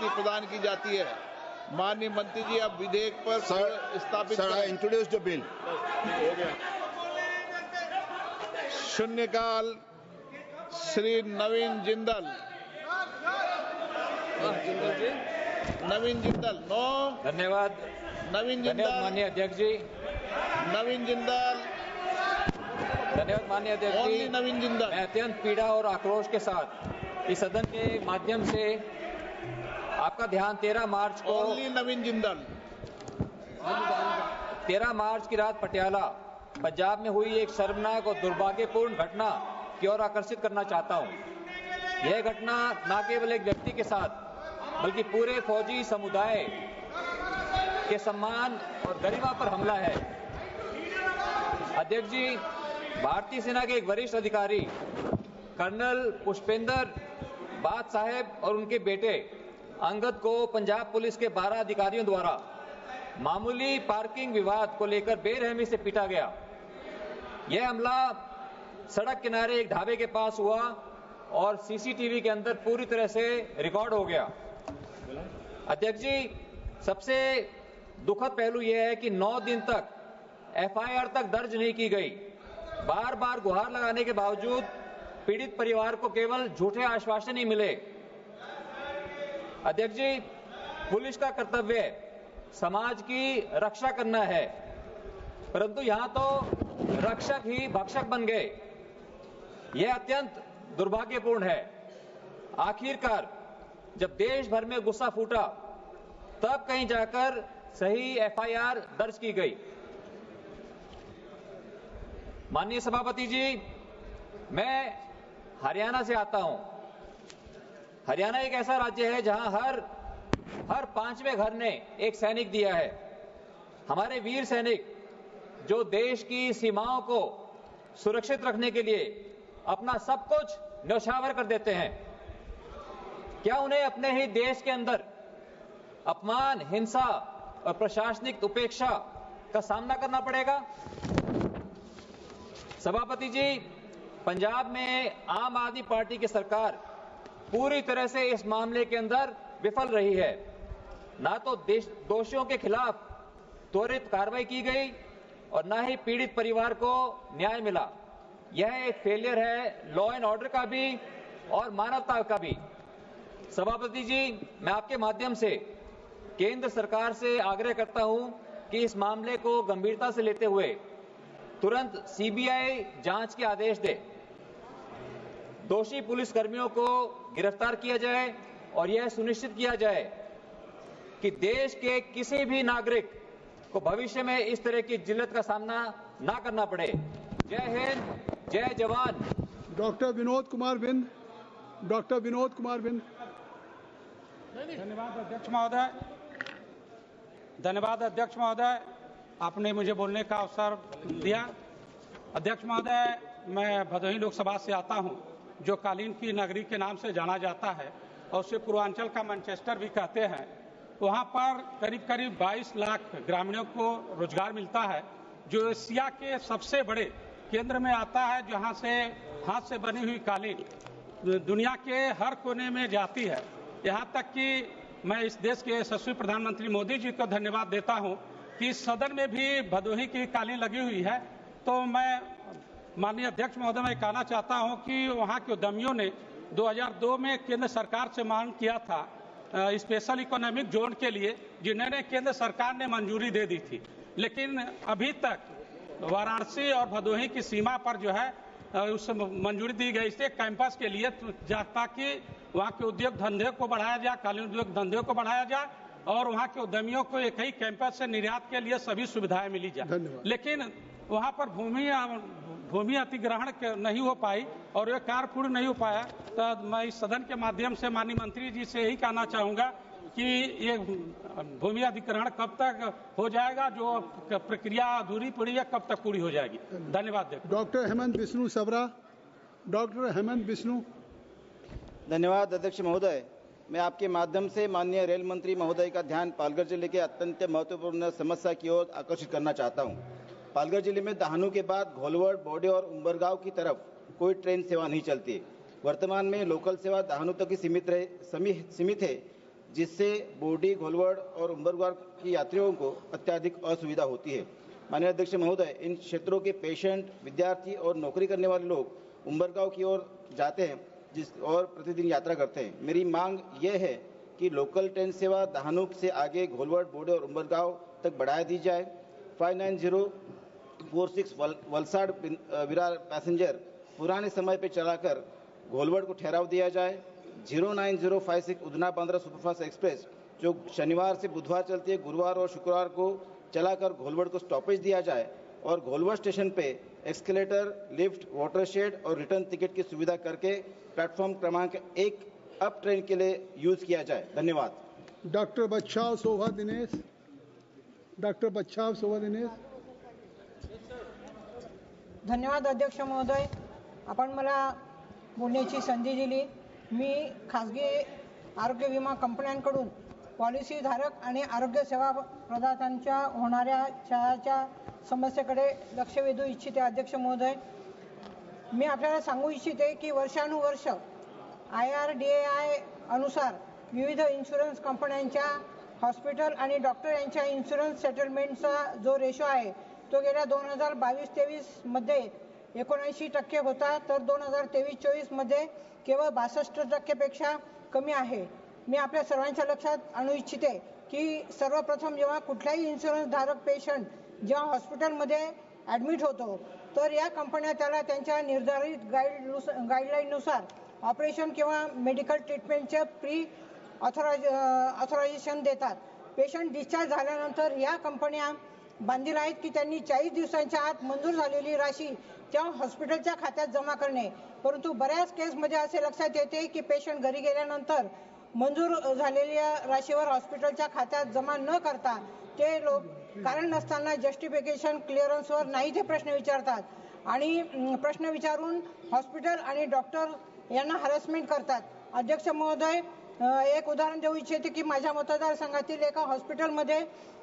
अनुमति प्रदान की जाती है। माननीय मंत्री जी, अब विधेयक पर स्थापित इंट्रोड्यूस द बिल। शून्यकाल श्री नवीन जिंदल। नवीन जिंदल नो। धन्यवाद। नवीन जिंदल। धन्यवाद माननीय अध्यक्ष जी। नवीन जिंदल। धन्यवाद माननीय अध्यक्ष जी। ओनली नवीन जिंदल। मैं अत्यंत पीड़ा और आक्रोश के साथ इस सदन के माध्यम से आपका ध्यान 13 मार्च को ओनली नवीन जिंदल 13 मार्च की रात पटियाला पंजाब में हुई एक शर्मनाक और दुर्भाग्यपूर्ण घटना की ओर आकर्षित करना चाहता हूं। यह घटना न केवल एक व्यक्ति के साथ बल्कि पूरे फौजी समुदाय के सम्मान और गरिमा पर हमला है। अध्यक्ष जी, भारतीय सेना के एक वरिष्ठ अधिकारी कर्नल पुष्पेंद्र बात साहेब और उनके बेटे अंगद को पंजाब पुलिस के 12 अधिकारियों द्वारा मामूली पार्किंग विवाद को लेकर बेरहमी से पीटा गया। यह हमला सड़क किनारे एक ढाबे के पास हुआ और सीसीटीवी के अंदर पूरी तरह से रिकॉर्ड हो गया। अध्यक्ष जी, सबसे दुखद पहलू यह है कि 9 दिन तक एफआईआर तक दर्ज नहीं की गई। बार बार गुहार लगाने के बावजूद पीड़ित परिवार को केवल झूठे आश्वासन ही मिले। अध्यक्ष जी, पुलिस का कर्तव्य समाज की रक्षा करना है, परंतु यहां तो रक्षक ही भक्षक बन गए। यह अत्यंत दुर्भाग्यपूर्ण है। आखिरकार जब देश भर में गुस्सा फूटा तब कहीं जाकर सही एफआईआर दर्ज की गई। माननीय सभापति जी, मैं हरियाणा से आता हूं। हरियाणा एक ऐसा राज्य है जहां हर 5वें घर ने एक सैनिक दिया है। हमारे वीर सैनिक जो देश की सीमाओं को सुरक्षित रखने के लिए अपना सब कुछ न्यौछावर कर देते हैं। क्या उन्हें अपने ही देश के अंदर अपमान, हिंसा और प्रशासनिक उपेक्षा का सामना करना पड़ेगा? सभापति जी, पंजाब में आम आदमी पार्टी की सरकार पूरी तरह से इस मामले के अंदर विफल रही है। ना तो दोषियों के खिलाफ त्वरित कार्रवाई की गई और ना ही पीड़ित परिवार को न्याय मिला। यह एक फेलियर है लॉ एंड ऑर्डर का भी और मानवता का भी। सभापति जी, मैं आपके माध्यम से केंद्र सरकार से आग्रह करता हूं कि इस मामले को गंभीरता से लेते हुए तुरंत सीबीआई जांच के आदेश दे, दोषी पुलिसकर्मियों को गिरफ्तार किया जाए और यह सुनिश्चित किया जाए कि देश के किसी भी नागरिक को भविष्य में इस तरह की जिल्लत का सामना ना करना पड़े। जय हिंद, जय जवान। डॉक्टर विनोद कुमार बिंद। डॉक्टर विनोद कुमार बिंद। धन्यवाद अध्यक्ष महोदय। धन्यवाद अध्यक्ष महोदय, आपने मुझे बोलने का अवसर दिया। अध्यक्ष महोदय, मैं भदोही लोकसभा से आता हूं, जो कालीन की नगरी के नाम से जाना जाता है और उसे पूर्वांचल का मैनचेस्टर भी कहते हैं। वहां पर करीब करीब 22 लाख ग्रामीणों को रोजगार मिलता है, जो एशिया के सबसे बड़े केंद्र में आता है, जहां से हाथ से बनी हुई कालीन दुनिया के हर कोने में जाती है। यहाँ तक कि मैं इस देश के यशस्वी प्रधानमंत्री मोदी जी को धन्यवाद देता हूँ कि इस सदन में भी भदोही की कालीन लगी हुई है। तो मैं माननीय अध्यक्ष महोदय मैं कहना चाहता हूं कि वहां के उद्यमियों ने 2002 में केंद्र सरकार से मांग किया था स्पेशल इकोनॉमिक जोन के लिए, जिन्हें केंद्र सरकार ने मंजूरी दे दी थी, लेकिन अभी तक वाराणसी और भदोही की सीमा पर जो है उस मंजूरी दी गई थी कैंपस के लिए, ताकि वहां के उद्योग धंधे को बढ़ाया जाए, कालीन उद्योग धंधे को बढ़ाया जाए और वहां के उद्यमियों को एक ही कैंपस से निर्यात के लिए सभी सुविधाएं मिली जाए। लेकिन वहां पर भूमि अधिग्रहण नहीं हो पाई और ये कार्य पूर्ण नहीं हो पाया। तो मैं इस सदन के माध्यम से माननीय मंत्री जी से यही कहना चाहूंगा कि ये भूमि अधिग्रहण कब तक हो जाएगा, जो प्रक्रिया अधूरी पड़ी है कब तक पूरी हो जाएगी? धन्यवाद। डॉक्टर हेमंत बिश्नू सबरा। डॉक्टर हेमंत बिश्नू। धन्यवाद अध्यक्ष महोदय। मैं आपके माध्यम से माननीय रेल मंत्री महोदय का ध्यान पालघर जिले के अत्यंत महत्वपूर्ण समस्या की ओर आकर्षित करना चाहता हूं। पालघर जिले में दाहनू के बाद घोलवड़, बोडे और उंबरगांव की तरफ कोई ट्रेन सेवा नहीं चलती। वर्तमान में लोकल सेवा दाहनू तक ही सीमित है, जिससे बोर्डी, घोलवड़ और उम्बरगांव की यात्रियों को अत्यधिक असुविधा होती है। माननीय अध्यक्ष महोदय, इन क्षेत्रों के पेशेंट, विद्यार्थी और नौकरी करने वाले लोग उम्बरगांव की ओर जाते हैं और प्रतिदिन यात्रा करते हैं। मेरी मांग यह है कि लोकल ट्रेन सेवा दहानू से आगे घोलवड़, बोर्डे और उम्बरगांव तक बढ़ाया दी जाए। 59046 वलसाड विरार पैसेंजर पुराने समय पर चलाकर घोलवड़ को ठहराव दिया जाए। 09056 उधना बांद्रा सुपरफास्ट एक्सप्रेस जो शनिवार से बुधवार चलती है, गुरुवार और शुक्रवार को चलाकर घोलवड़ को स्टॉपेज दिया जाए और घोलवड़ स्टेशन पे एक्सकेलेटर, लिफ्ट, वाटर शेड और रिटर्न टिकट की सुविधा करके प्लेटफॉर्म क्रमांक 1 अप ट्रेन के लिए यूज किया जाए। धन्यवाद। डॉक्टर बच्छाव शोभा दिनेश। डॉक्टर बच्छाव शोभा दिनेश। धन्यवाद अध्यक्ष महोदय, आपण मला बोलण्याची संधी दिली। मी खासगी आरोग्य विमा कंपन्यांकडून पॉलिसी धारक आणि आरोग्य सेवा प्रदात्यांच्या होणाऱ्या छळाच्या समस्येकडे लक्ष वेधू इच्छिते। अध्यक्ष महोदय, मी आपल्याला सांगू इच्छिते की वर्षानुवर्ष IRDAI अनुसार विविध इन्शुरन्स कंपन्यांच्या हॉस्पिटल आणि डॉक्टर यांच्या इन्शुरन्स सेटलमेंटचा जो रेशो आहे तो गेल्या 2022-23 मध्ये 79% होता, तर 2023-24 मध्ये केवळ 62% पेक्षा कमी आहे। मी आपल्या सर्वांच्या लक्षात आणू इच्छिते की सर्वप्रथम जेव्हा कुठलाही इन्शुरन्स धारक पेशंट जेव्हा हॉस्पिटलमध्ये ॲडमिट होतो तर या कंपन्या त्याला त्यांच्या निर्धारित गाईडलाईननुसार ऑपरेशन किंवा मेडिकल ट्रीटमेंटचे प्री ऑथरायझेशन देतात। पेशंट डिस्चार्ज झाल्यानंतर या कंपन्या बांधील आहेत की त्यांनी 40 दिवसांच्या आत मंजूर झालेली राशी त्या हॉस्पिटलच्या खात्यात जमा करणे, परंतु बऱ्याच केसमध्ये असे लक्षात येते की पेशंट घरी गेल्यानंतर मंजूर झालेल्या राशीवर हॉस्पिटलच्या खात्यात जमा न करता ते लोक कारण नसताना जस्टिफिकेशन क्लिअरन्सवर नाही ते प्रश्न विचारतात आणि प्रश्न विचारून हॉस्पिटल आणि डॉक्टर यांना हॅरेसमेंट करतात। अध्यक्ष महोदय, एक उदाहरण देऊ इच्छिते की माझ्या मतदारसंघातील एका हॉस्पिटलमध्ये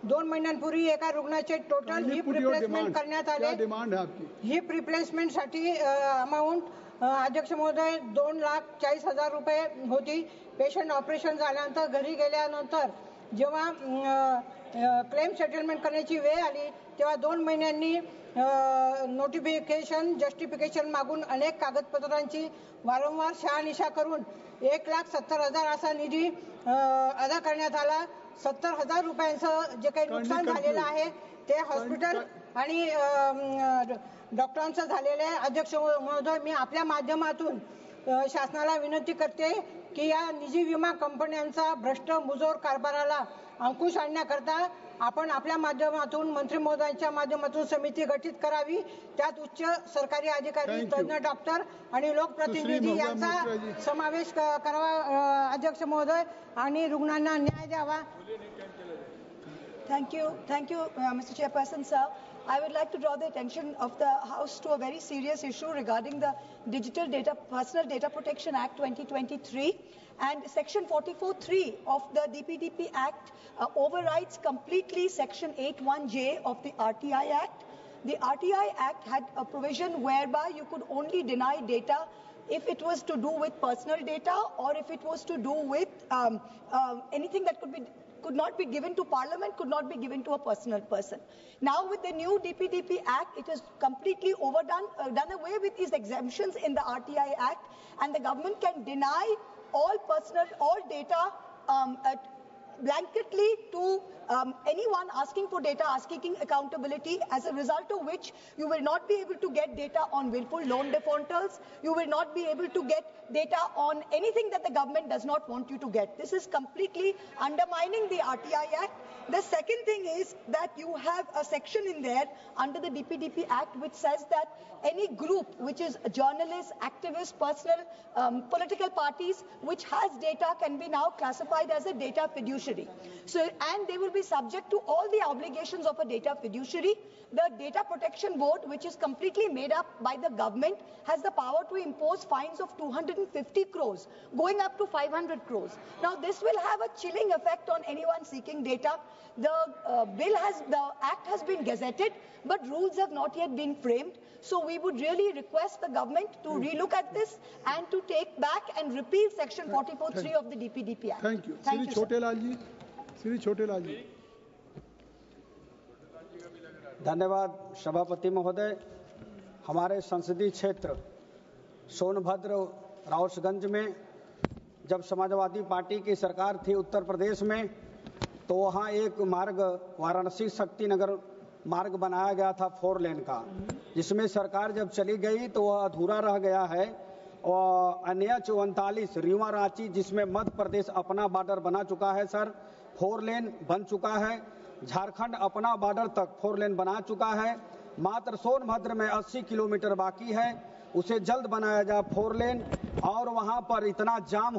2 महिन्यांपूर्वी एका रुग्णाचे टोटल हिप रिप्लेसमेंट करण्यात आले। हिप रिप्लेसमेंटसाठी अमाऊंट अध्यक्ष महोदय 2,40,000 रुपये होती। पेशंट ऑपरेशन झाल्यानंतर घरी गेल्यानंतर जेव्हा क्लेम सेटलमेंट करण्याची वेळ आली तेव्हा 2 महिन्यांनी नोटिफिकेशन, जस्टिफिकेशन मागून अनेक कागदपत्रांची वारंवार शहानिशा करून 1,70,000 असा निधी अदा करण्यात आला। 70,000 रुपयांचं जे काही नुकसान झालेलं आहे ते हॉस्पिटल आणि डॉक्टरांचं झालेलं आहे। अध्यक्ष महोदय, मी आपल्या माध्यमातून शासनाला विनंती करते की या निजी विमा कंपन्यांचा भ्रष्ट मुजोर कारभाराला अंकुश आणण्याकरता आपण आपल्या माध्यमातून मंत्री महोदयांच्या माध्यमातून समिती गठीत करावी। त्यात उच्च सरकारी अधिकारी, तज्ञ डॉक्टर आणि लोकप्रतिनिधी यांचा समावेश करावा अध्यक्ष महोदय आणि रुग्णांना न्याय द्यावा। Thank you, Mr. Chairperson, sir. I would like to draw the attention of the House to a very serious issue regarding the Personal Data Protection Act 2023, and Section 44(3) of the DPDP Act overrides completely Section 81J of the RTI Act. The RTI Act had a provision whereby you could only deny data if it was to do with personal data or if it was to do with anything that could not be given to Parliament, could not be given to a personal person. Now with the new DPDP Act, it is completely done away with these exemptions in the RTI Act, and the government can deny all data blanketly to anyone asking for data, asking accountability, as a result of which you will not be able to get data on willful loan defaulters. You will not be able to get data on anything that the government does not want you to get. This is completely undermining the RTI Act. The second thing is that you have a section in there under the DPDP Act which says that any group which is journalists, activists, personal political parties which has data can be now classified as a data fiduciary. fiduciary. So, and they will be subject to all the obligations of a data fiduciary. The Data Protection Board, which is completely made up by the government, has the power to impose fines of 250 crores, going up to 500 crores. Now, this will have a chilling effect on anyone seeking data. The act has been gazetted, but rules have not yet been framed. So we would really request the government to relook at this and to take back and repeal Section 44(3) of the DPDP Act. Thank you. Thank you, sir. Shri Chhotelal जी। धन्यवाद सभापति महोदय। हमारे संसदीय क्षेत्र सोनभद्र रावसगंज में जब Samajwadi party की सरकार थी उत्तर प्रदेश में, तो वहाँ एक मार्ग वाराणसी शक्तिनगर मार्ग बनाया गया था 4 लेन का, जिसमें सरकार जब चली गई तो वह अधूरा रह गया है। और NH 39 रीवा रांची, जिसमें मध्य प्रदेश अपना बॉर्डर बना चुका है सर, 4 लेन बन चुका है। झारखंड अपना बॉर्डर तक 4 लेन बना चुका है। मात्र सोनभद्र में 80 किलोमीटर बाकी है, उसे जल्द बनाया जाए 4 लेन। और वहां पर इतना जाम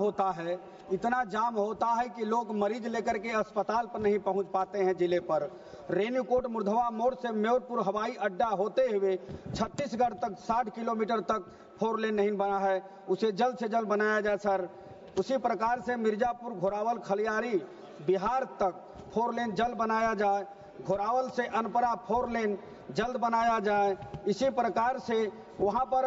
होता है कि लोग मरीज लेकर के अस्पताल पर नहीं पहुंच पाते हैं जिले पर। रेणुकूट मुर्धवा मोड़ से म्योरपुर हवाई अड्डा होते हुए छत्तीसगढ़ तक 60 किलोमीटर तक 4 लेन नहीं बना है, उसे जल्द से जल्द बनाया जाए सर। उसी प्रकार से मिर्जापुर घोरावल खलियारी बिहार तक 4 लेन जल्द बनाया जाए। घोरावल से अनपरा 4 लेन जल्द बनाया जाए। इसी प्रकार से वहां पर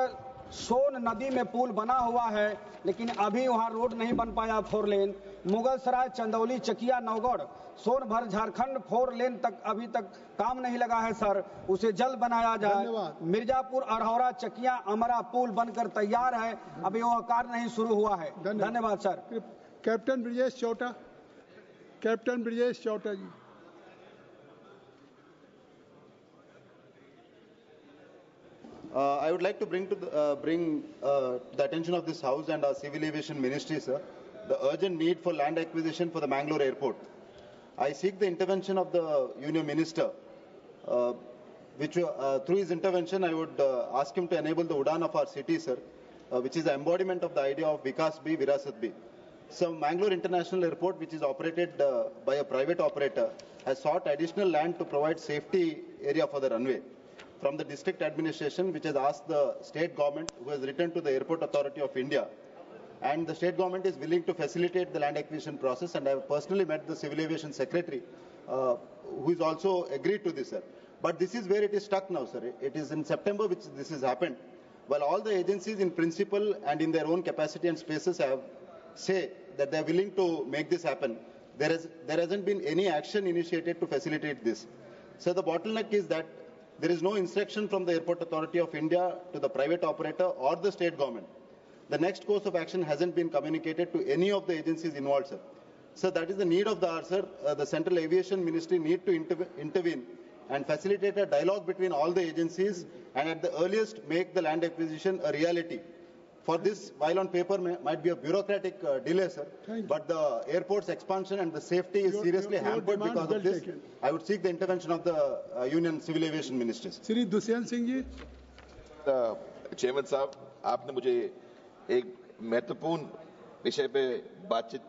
सोन नदी में पुल बना हुआ है, लेकिन अभी वहां रोड नहीं बन पाया 4 लेन। मुगलसराय चंदौली चकिया नौगढ़ सोनभद्र झारखंड 4 लेन तक अभी तक काम नहीं लगा है सर, उसे जल्द बनाया जाए। मिर्जापुर अढ़ौरा चकिया अमरा पुल बनकर तैयार है, अभी वह कार्य नहीं शुरू हुआ है। धन्यवाद sir. Captain Brijesh Chowta ji. I would like to bring the attention of this House and our Civil Aviation Ministry, sir, the urgent need for land acquisition for the Mangalore Airport. I seek the intervention of the Union Minister, through his intervention, I would ask him to enable the Udan of our city, sir, which is the embodiment of the idea of Vikas Bhi, Virasat Bhi. So, Mangalore International Airport, which is operated by a private operator, has sought additional land to provide safety area for the runway from the district administration, which has asked the state government, who has written to the Airport Authority of India. And the state government is willing to facilitate the land acquisition process, and I have personally met the Civil Aviation Secretary, who is also agreed to this, sir. But this is where it is stuck now, sir. It is in September which this has happened. While all the agencies in principle and in their own capacity and spaces say that they are willing to make this happen, there hasn't been any action initiated to facilitate this. So the bottleneck is that there is no instruction from the Airport Authority of India to the private operator or the state government. The next course of action hasn't been communicated to any of the agencies involved, sir. So that is the need of the hour, sir. The Central Aviation Ministry need to intervene and facilitate a dialogue between all the agencies, and at the earliest make the land acquisition a reality. For this, while on paper might be a bureaucratic delay, sir, but the airport's expansion and the safety is seriously hampered because of this. I would seek the intervention of the Union Civil Aviation Ministries. Shri Dushyant Singh ji. Chairman साहब, आपने मुझे एक महत्वपूर्ण विषय पे बातचीत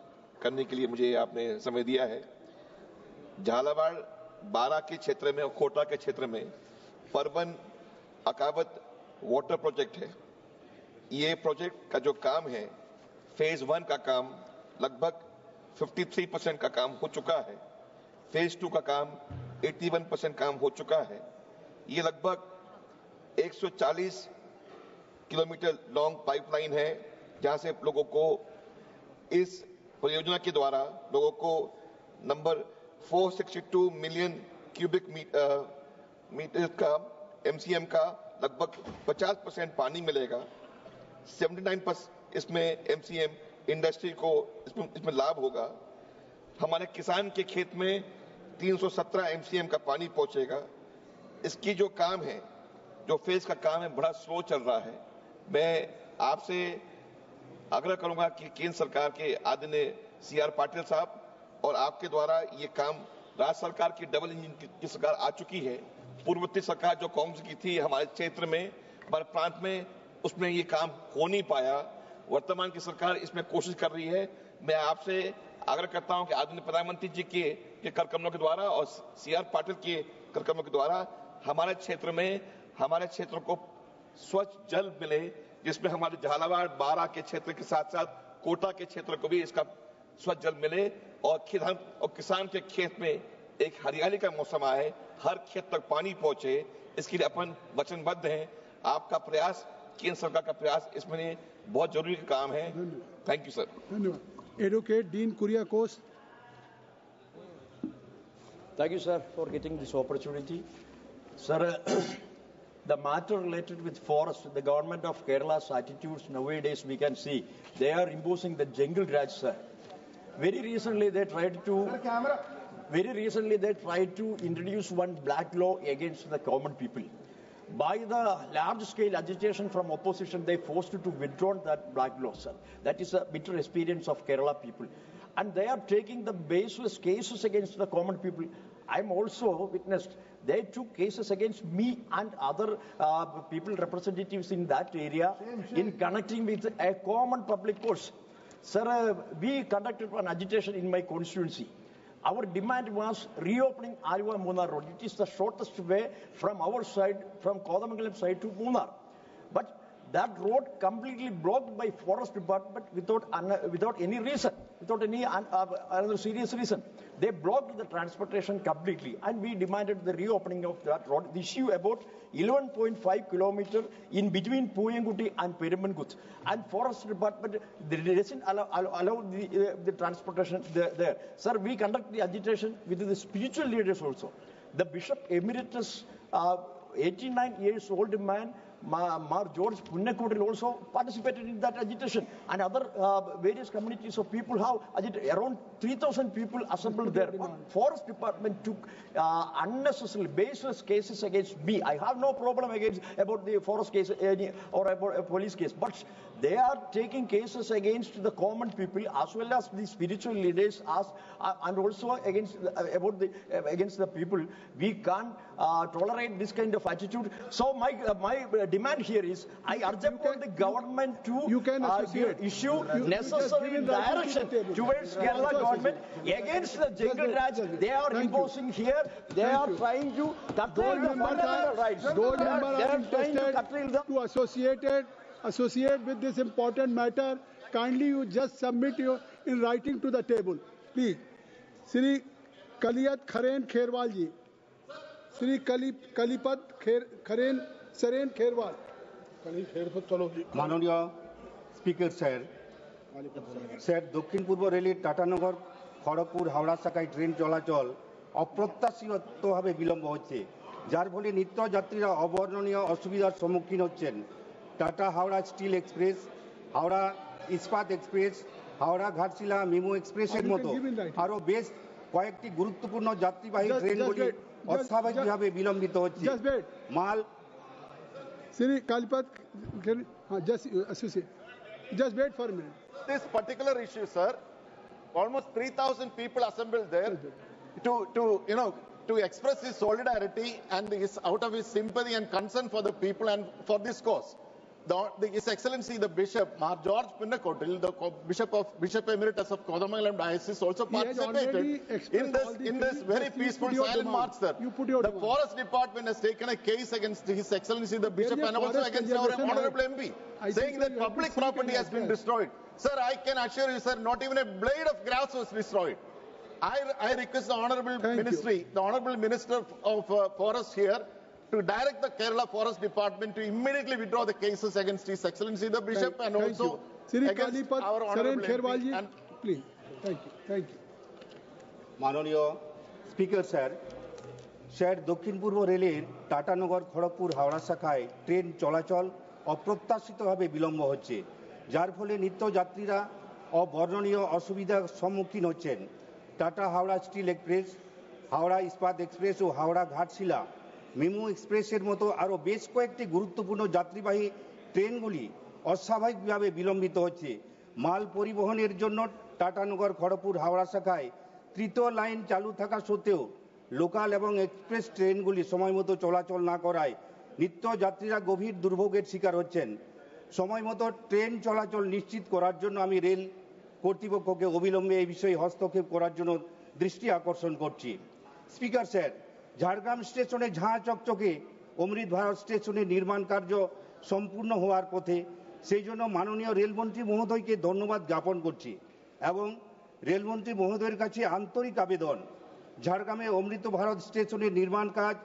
करने के लिए मुझे आपने समय दिया है। झालावाड़ बारा के क्षेत्र में और कोटा के क्षेत्र में परवन अकावत वाटर प्रोजेक्ट है। ये प्रोजेक्ट का जो काम है, फेज 1 का काम लगभग 53% का काम हो चुका है। फेज 2 का काम 81% काम हो चुका है। ये लगभग 140 किलोमीटर लॉन्ग पाइपलाइन है, जहां से लोगों को इस परियोजना के द्वारा लोगों को नंबर 462 मिलियन क्यूबिक मीटर का MCM का लगभग 50% पानी मिलेगा। 79% इसमें MCM इंडस्ट्री को इसमें लाभ होगा। हमारे किसान के खेत में 317 MCM का पानी पहुंचेगा। इसकी जो काम है, जो फेज का काम है, बड़ा स्लो चल रहा है। मैं आपसे आग्रह करूंगा कि केंद्र सरकार के आदरणीय CR पाटिल साहब और आपके द्वारा ये काम, राज्य सरकार की डबल इंजन की सरकार आ चुकी है। पूर्ववर्ती सरकार जो कांग्रेस की थी हमारे क्षेत्र में, हमारे प्रांत में, उसमें ये काम हो नहीं पाया। वर्तमान की सरकार इसमें कोशिश कर रही है। मैं आपसे आग्रह करता हूं कि आदरणीय प्रधानमंत्री जी के कर कमलों के द्वारा और CR पाटिल के कर कमलों के द्वारा हमारे क्षेत्र को स्वच्छ जल मिले, जिसमें हमारे झालावाड़ बारा के क्षेत्र के साथ साथ कोटा के क्षेत्र को भी इसका स्वच्छ जल मिले और किसान के खेत में एक हरियाली का मौसम आए, हर खेत तक पानी पहुंचे, इसके लिए अपन वचनबद्ध हैं। आपका प्रयास, केंद्र सरकार का प्रयास इसमें बहुत जरूरी काम है। Thank you sir. धन्यवाद। Advocate Dean Kuriakose. Thank you, sir, for getting this opportunity. Sir, the matter related with forest, the government of Kerala's attitudes nowadays we can see, they are imposing the jungle raj, sir. Very recently they tried to introduce one black law against the common people. By the large-scale agitation from opposition, they forced to withdraw that black law, sir. That is a bitter experience of Kerala people. And they are taking the baseless cases against the common people. I'm also witnessed. They took cases against me and other people representatives in that area in connecting with a common public course. Sir, we conducted an agitation in my constituency. Our demand was reopening Aluva-Munnar road. It is the shortest way from our side, from Kodamangalam side to Munnar. But that road completely blocked by forest department without any reason, without any another serious reason. They blocked the transportation completely, and we demanded the reopening of that road. The issue about 11.5 kilometers in between Puyangutti and Perumanguth, and forest department doesn't allow the transportation there. Sir, we conduct the agitation with the spiritual leaders also. The Bishop Emeritus, 89 years old man, Mar George Punnakotil also participated in that agitation, and other various communities of people have agitated. Around 3,000 people assembled there. Forest department took unnecessary baseless cases against me. I have no problem about the forest case or about a police case, but they are taking cases against the common people as well as the spiritual leaders, and also against the people. We can't tolerate this kind of attitude. So my demand here is, I urge upon the government to issue necessary direction towards Kerala government against the jungle raj they are imposing here. They are trying to curtail the fundamental rights. Those members are interested to associate with this important matter. Kindly you just submit your in writing to the table, please. Shri Kaliyat Kharen Kherwal ji. Shri Kalipat Kharen Saren Kherwal. মাননীয় speaker sir দক্ষিণ পূর্ব রেলের টাটানগর খড়গপুর হাওড়া শাখায় train চলাচল অপ্রত্যাশিতভাবে বিলম্ব হচ্ছে, যার ফলে নিত্যযাত্রীরা অবর্ণনীয় অসুবিধার সম্মুখীন হচ্ছেন। টাটা হাওড়া স্টিল এক্সপ্রেস, হাওড়া ইস্পাত এক্সপ্রেস, হাওড়া ঘাটশিলা মেমু এক্সপ্রেসের মতো আরও বেশ কয়েকটি গুরুত্বপূর্ণ যাত্রীবাহী ট্রেনগুলি অস্বাভাবিকভাবে বিলম্বিত হচ্ছে। মাল Sri Kalipat, just wait for a minute. This particular issue, sir, almost 3,000 people assembled there to express his solidarity and out of his sympathy and concern for the people and for this cause. His Excellency the Bishop, Mar George Punnakotil, the Bishop Emeritus of Kodamangalam Diocese, also participated in this very peaceful silent march, sir. The Forest Department has taken a case against His Excellency the Bishop and also against our Honorable MP, saying that public property has been destroyed. Sir, I can assure you, sir, not even a blade of grass was destroyed. I request the Honorable Minister of Forest here to direct the Kerala Forest Department to immediately withdraw the cases against His Excellency the Bishop and also against our Honorable MP. Please, thank you. মাননীয় speaker sir দক্ষিণ পূর্ব রেলের টাটানগর খড়গপুর হাওড়া শাখায় train চলাচল অপ্রত্যাশিতভাবে বিলম্ব হচ্ছে, যার ফলে নিত্যযাত্রীরা অবর্ণনীয় অসুবিধার সম্মুখীন হচ্ছেন। টাটা হাওড়া স্টিল এক্সপ্রেস, হাওড়া ইস্পাত এক্সপ্রেস ও হাওড়া ঘাটশিলা মেমু এক্সপ্রেসের মতো আরও বেশ কয়েকটি গুরুত্বপূর্ণ যাত্রীবাহী ট্রেনগুলি অস্বাভাবিকভাবে বিলম্বিত হচ্ছে। মাল পরিবহনের জন্য টাটানগর খড়গপুর হাওড়া শাখায় তৃতীয় লাইন চালু থাকা সত্ত্বেও লোকাল এবং এক্সপ্রেস ট্রেনগুলি সময়মতো চলাচল না করায় নিত্যযাত্রীরা গভীর দুর্ভোগের শিকার হচ্ছেন। সময়মতো ট্রেন চলাচল নিশ্চিত করার জন্য আমি রেল কর্তৃপক্ষকে অবিলম্বে এই বিষয়ে হস্তক্ষেপ করার জন্য দৃষ্টি আকর্ষণ করছি। স্পিকার স্যার, ঝাড়গ্রাম স্টেশনে ঝাঁ চকচকে অমৃত ভারত স্টেশনের নির্মাণ কার্য সম্পূর্ণ হওয়ার পথে, সেই জন্য মাননীয় রেলমন্ত্রী মহোদয়কে ধন্যবাদ জ্ঞাপন করছি এবং রেলমন্ত্রী মহোদয়ের কাছে আন্তরিক আবেদন, ঝাড়গ্রামে অমৃত ভারত স্টেশনের নির্মাণ কাজ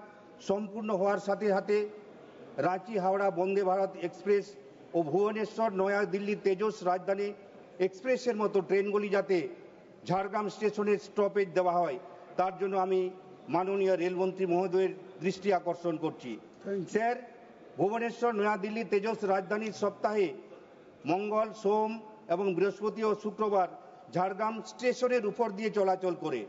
সম্পূর্ণ হওয়ার সাথে সাথে রাঁচি হাওড়া বন্দে ভারত এক্সপ্রেস ও ভুবনেশ্বর নয়া দিল্লি তেজস রাজধানী এক্সপ্রেসের মতো ট্রেনগুলি যাতে ঝাড়গ্রাম স্টেশনে স্টপেজ দেওয়া হয়, তার জন্য আমি মাননীয় রেলমন্ত্রী মহোদয়ের দৃষ্টি আকর্ষণ করছি। স্যার, ভুবনেশ্বর নয়াদিল্লি তেজস রাজধানীর সপ্তাহে মঙ্গল, সোম এবং বৃহস্পতি ও শুক্রবার ঝাড়গ্রাম স্টেশনের উপর দিয়ে চলাচল করে।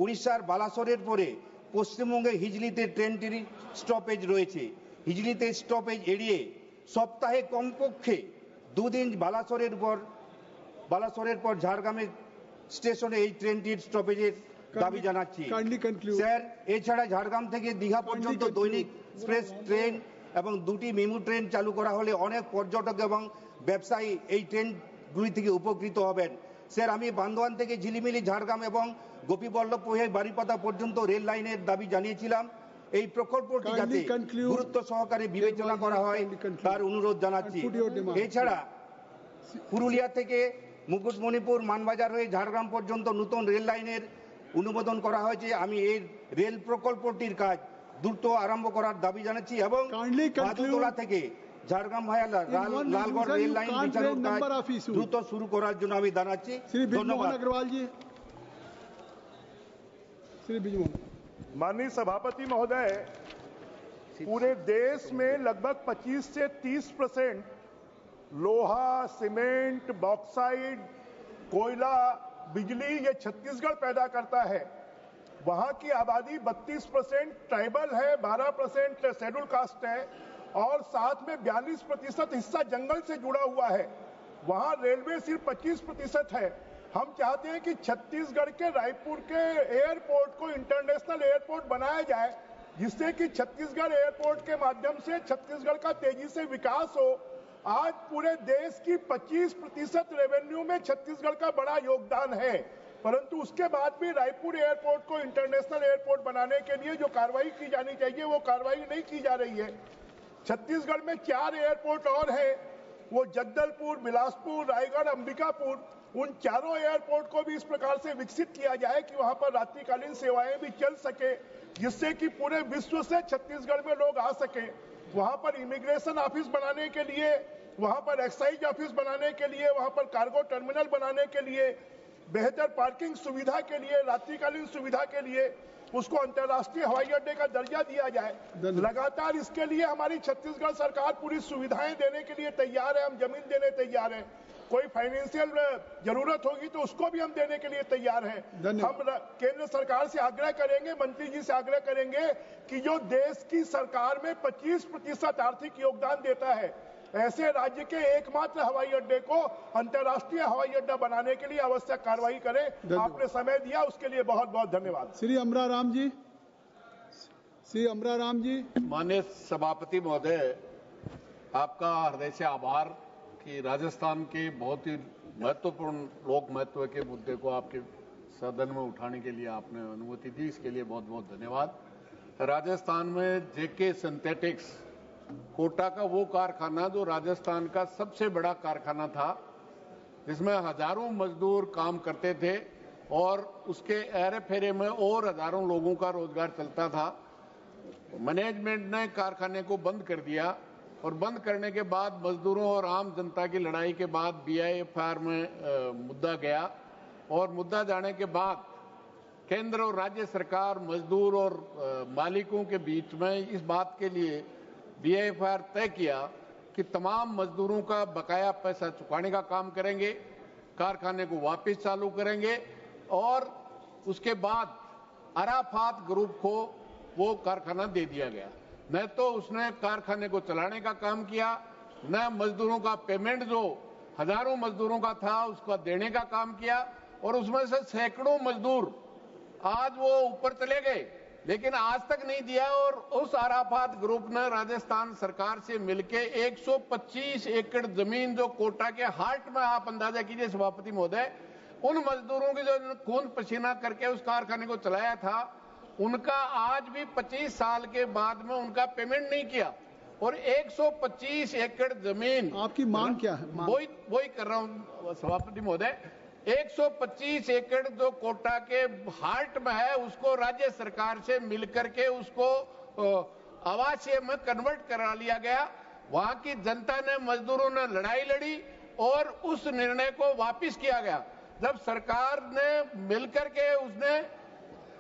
উড়িষ্যার বালাসোরের পরে পশ্চিমবঙ্গে হিজলিতে ট্রেনটির স্টপেজ রয়েছে। হিজলিতে স্টপেজ এড়িয়ে সপ্তাহে কমপক্ষে 2 দিন বালাসোরের পর ঝাড়গ্রামের স্টেশনে এই ট্রেনটির স্টপেজের দাবি জানাচ্ছি। স্যার, এছাড়া ঝাড়গ্রাম থেকে দীঘা পর্যন্ত দৈনিক এক্সপ্রেস ট্রেন এবং 2টি মেমু ট্রেন চালু করা হলে অনেক পর্যটক এবং ব্যবসায়ী এই ট্রেনগুলি থেকে উপকৃত হবেন। স্যার, আমি বান্দোয়ান থেকে ঝিলিমিলি ঝাড়গ্রাম এবং গোপীবল্লভ হয়ে বারিপাদা পর্যন্ত রেল লাইনের দাবি জানিয়েছিলাম। এই প্রকল্পটি যাতে গুরুত্ব সহকারে বিবেচনা করা হয় তার অনুরোধ জানাচ্ছি। এছাড়া পুরুলিয়া থেকে মুকুটমণিপুর মানবাজার হয়ে ঝাড়গ্রাম পর্যন্ত নতুন রেল লাইনের অনুমোদন করা হয়েছে। আমি এই রেল প্রকল্পটির কাজ দ্রুত আরম্ভ করার দাবি জানাচ্ছি এবং বাদুতলা থেকে ঝাড়গ্রাম ভায়া লালগড় রেল লাইন বিছানোর কাজ দ্রুত শুরু করার জন্য আমি জানাচ্ছি। ধন্যবাদ। माननीय सभापति महोदय, पूरे देश में लगभग 25 से 30% लोहा, सीमेंट, बॉक्साइट, कोयला, बिजली ये छत्तीसगढ़ पैदा करता है। वहां की आबादी 32% ट्राइबल है, 12% शेड्यूल कास्ट है और साथ में 42% हिस्सा जंगल से जुड़ा हुआ है। वहां रेलवे सिर्फ 25% है। हम चाहते हैं कि छत्तीसगढ़ के रायपुर के एयरपोर्ट को इंटरनेशनल एयरपोर्ट बनाया जाए, जिससे कि छत्तीसगढ़ एयरपोर्ट के माध्यम से छत्तीसगढ़ का तेजी से विकास हो। आज पूरे देश की 25% रेवेन्यू में छत्तीसगढ़ का बड़ा योगदान है, परंतु उसके बाद भी रायपुर एयरपोर्ट को इंटरनेशनल एयरपोर्ट बनाने के लिए जो कार्रवाई की जानी चाहिए वो कार्रवाई नहीं की जा रही है। छत्तीसगढ़ में 4 एयरपोर्ट और हैं, वो जगदलपुर, बिलासपुर, रायगढ़, अंबिकापुर। उन चारों एयरपोर्ट को भी इस प्रकार से विकसित किया जाए कि वहां पर रात्रिकालीन सेवाएं भी चल सके, जिससे कि पूरे विश्व से छत्तीसगढ़ में लोग आ सके। वहां पर इमिग्रेशन ऑफिस बनाने के लिए, वहां पर एक्साइज ऑफिस बनाने के लिए, वहां पर कार्गो टर्मिनल बनाने के लिए, बेहतर पार्किंग सुविधा के लिए, रात्रिकालीन सुविधा के लिए उसको अंतर्राष्ट्रीय हवाई अड्डे का दर्जा दिया जाए। लगातार इसके लिए हमारी छत्तीसगढ़ सरकार पूरी सुविधाएं देने के लिए तैयार है। हम जमीन देने तैयार हैं, कोई फाइनेंशियल जरूरत होगी तो उसको भी हम देने के लिए तैयार हैं। हम केंद्र सरकार से आग्रह करेंगे, मंत्री जी से आग्रह करेंगे कि जो देश की सरकार में 25% आर्थिक योगदान देता है, ऐसे राज्य के एकमात्र हवाई अड्डे को अंतर्राष्ट्रीय हवाई अड्डा बनाने के लिए आवश्यक कार्रवाई करें। आपने समय दिया उसके लिए बहुत बहुत धन्यवाद। श्री अमराराम जी। माननीय सभापति महोदय, आपका हृदय से आभार कि राजस्थान के बहुत ही महत्वपूर्ण लोक महत्व के मुद्दे को आपके सदन में उठाने के लिए आपने अनुमति दी, इसके लिए बहुत बहुत धन्यवाद। राजस्थान में जेके सिंथेटिक्स कोटा का वो कारखाना जो राजस्थान का सबसे बड़ा कारखाना था, जिसमें हजारों मजदूर काम करते थे और उसके एरे फेरे में और हजारों लोगों का रोजगार चलता था। मैनेजमेंट ने कारखाने को बंद कर दिया और बंद करने के बाद मजदूरों और आम जनता की लड़ाई के बाद BIFR में मुद्दा गया और मुद्दा जाने के बाद केंद्र और राज्य सरकार, मजदूर और मालिकों के बीच में इस बात के लिए BIFR तय किया कि तमाम मजदूरों का बकाया पैसा चुकाने का काम करेंगे, कारखाने को वापस चालू करेंगे और उसके बाद अराफात ग्रुप को वो कारखाना दे दिया गया। न तो उसने कारखाने को चलाने का काम किया, न मजदूरों का पेमेंट जो हजारों मजदूरों का था उसका देने का काम किया और उसमें से सैकड़ों मजदूर आज वो ऊपर चले गए, लेकिन आज तक नहीं दिया। और उस अराफात ग्रुप ने राजस्थान सरकार से मिलके 125 एकड़ जमीन जो कोटा के हार्ट में, आप अंदाजा कीजिए सभापति महोदय, उन मजदूरों की जो खून पसीना करके उस कारखाने को चलाया था, उनका आज भी 25 साल के बाद में उनका पेमेंट नहीं किया। और 125 एकड़ जमीन, आपकी मांग क्या है? वही कर रहा हूं सभापति महोदय। 125 एकड़ जो कोटा के हार्ट में है, उसको राज्य सरकार से मिलकर के उसको आवासीय में कन्वर्ट करा लिया गया। वहां की जनता ने, मजदूरों ने लड़ाई लड़ी और उस निर्णय को वापस किया गया। जब सरकार ने मिलकर के, उसने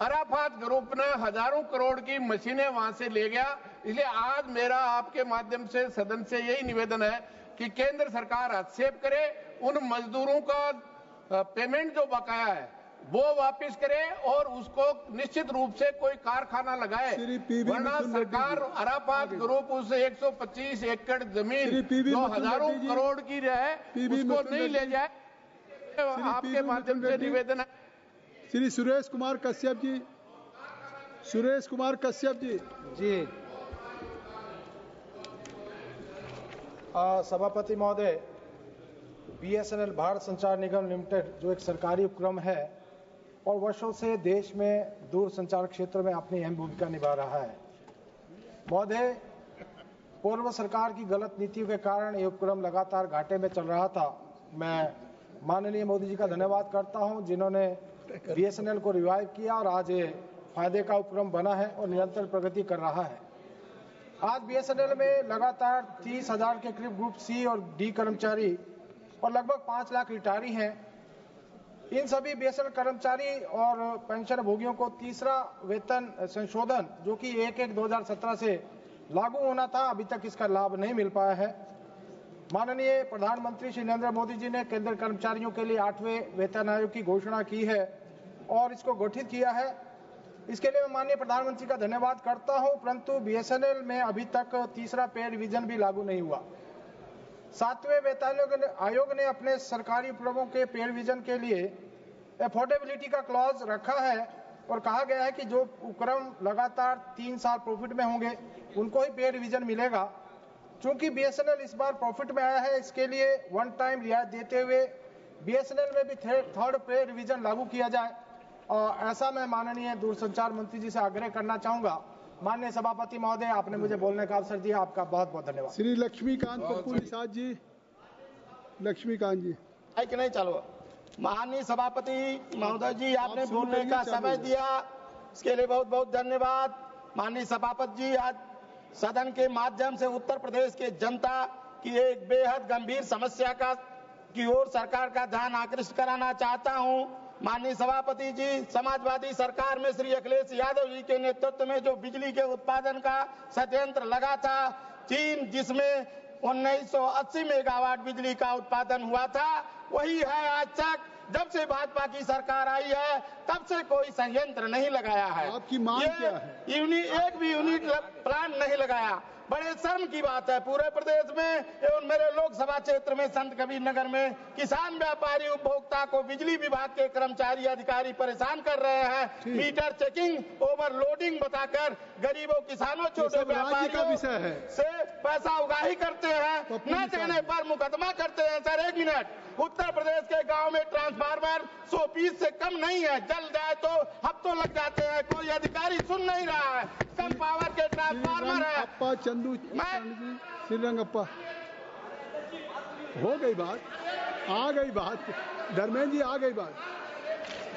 अराफात ग्रुप ने हजारों करोड़ की मशीनें वहां से ले गया। इसलिए आज मेरा आपके माध्यम से सदन से यही निवेदन है कि केंद्र सरकार हस्तक्षेप करे, उन मजदूरों का पेमेंट जो बकाया है वो वापस करे और उसको निश्चित रूप से कोई कारखाना लगाए, वरना सरकार अराफात ग्रुप उस 125 एकड़ जमीन जो हजारों करोड़ की है उसको नहीं ले जाए। आपके माध्यम से निवेदन है। श्री सुरेश कुमार कश्यप जी, सुरेश कुमार कश्यप जी। जी, सभापति महोदय, BSNL भारत संचार निगम लिमिटेड जो एक सरकारी उपक्रम है और वर्षों से देश में दूर संचार क्षेत्र में अपनी अहम भूमिका निभा रहा है। महोदय, पूर्व सरकार की गलत नीतियों के कारण ये उपक्रम लगातार घाटे में चल रहा था। मैं माननीय मोदी जी का धन्यवाद करता हूं जिन्होंने BSNL को रिवाइव किया और आज ये फायदे का उपक्रम बना है और निरंतर प्रगति कर रहा है। आज BSNL में लगातार 30,000 के करीब ग्रुप C और D कर्मचारी और लगभग 5 लाख रिटायरी हैं। इन सभी BSNL कर्मचारी और पेंशन भोगियों को तीसरा वेतन संशोधन जो कि 1/1/2017 से लागू होना था, अभी तक इसका लाभ नहीं मिल पाया है। माननीय प्रधानमंत्री श्री नरेंद्र मोदी जी ने केंद्र कर्मचारियों के लिए 8वें वेतन आयोग की घोषणा की है और इसको गठित किया है। इसके लिए मैं माननीय प्रधानमंत्री का धन्यवाद करता हूं, परंतु BSNL में अभी तक तीसरा पे रिवीजन भी लागू नहीं हुआ। 7वें वेतन आयोग ने अपने सरकारी उपक्रमों के पे रिवीजन के लिए अफोर्डेबिलिटी का क्लॉज रखा है और कहा गया है कि जो उपक्रम लगातार 3 साल प्रॉफिट में होंगे उनको ही पे रिवीजन मिलेगा। चूंकि BSNL इस बार प्रॉफिट में आया है, इसके लिए वन टाइम रियायत देते हुए BSNL में भी थर्ड पे रिवीजन लागू किया जाए। ऐसा मैं माननीय दूरसंचार मंत्री जी से आग्रह करना चाहूंगा। माननीय सभापति महोदय, आपने मुझे बोलने का अवसर दिया, आपका बहुत बहुत धन्यवाद। श्री लक्ष्मीकांत पप्पू निषाद जी। लक्ष्मीकांत जी। कि नहीं चलो, माननीय सभापति महोदय जी, आपने बोलने का समय दिया, इसके लिए बहुत बहुत धन्यवाद। माननीय सभापति जी, आज सदन के माध्यम से उत्तर प्रदेश के जनता की एक बेहद गंभीर समस्या की ओर सरकार का ध्यान आकृष्ट कराना चाहता हूं। माननीय सभापति जी, समाजवादी सरकार में श्री अखिलेश यादव जी के नेतृत्व में जो बिजली के उत्पादन का षड्यंत्र लगा था, चीन जिसमें 1980 मेगावाट बिजली का उत्पादन हुआ था, वही है आज तक। जब से भाजपा की सरकार आई है तब से कोई संयंत्र नहीं लगाया है। आपकी मांग क्या है? एक भी यूनिट प्लांट नहीं लगाया। बड़े शर्म की बात है, पूरे प्रदेश में एवं मेरे लोकसभा क्षेत्र में संत कबीर नगर में किसान व्यापारी उपभोक्ता को बिजली विभाग के कर्मचारी अधिकारी परेशान कर रहे हैं। मीटर चेकिंग, ओवरलोडिंग बताकर गरीबों किसानों छोटे व्यापारियों से पैसा उगाही करते हैं, न देने पर मुकदमा करते हैं। सर 1 मिनट, उत्तर प्रदेश के गांव में ट्रांसफार्मर 100 पीस से कम नहीं है, जल जाए तो हफ्तों लग जाते हैं, कोई अधिकारी सुन नहीं रहा है। कम पावर के ट्रांसफार्मर है। श्रीरंगप्पा, हो गई बात, आ गई बात, धर्मेंद्र जी आ गई बात,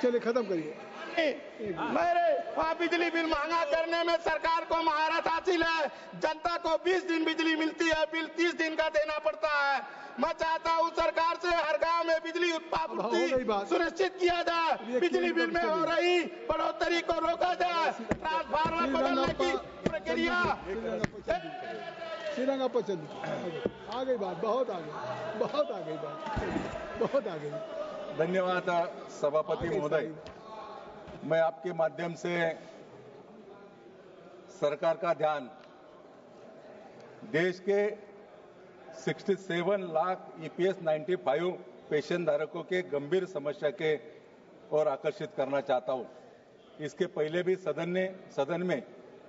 चलिए खत्म करिए। मेरे वहाँ बिजली बिल महंगा करने में सरकार को महारत हासिल है। जनता को 20 दिन बिजली मिलती है, बिल 30 दिन का देना पड़ता है। मैं चाहता हूँ सरकार से हर गांव में बिजली आपूर्ति सुनिश्चित किया जाए, बिजली बिल में हो रही बढ़ोतरी को रोका जाए, ट्रांसफार्मर बदलने की प्रक्रिया। श्रीरंगप्पा चलिए, आ गई बात, बहुत आ गई, बहुत आ गई बात, बहुत आ गई। धन्यवाद सभापति महोदय। मैं आपके माध्यम से सरकार का ध्यान देश के 67 लाख EPS 95 पेंशन धारकों के गंभीर समस्या के ओर आकर्षित करना चाहता हूं। इसके पहले भी सदन में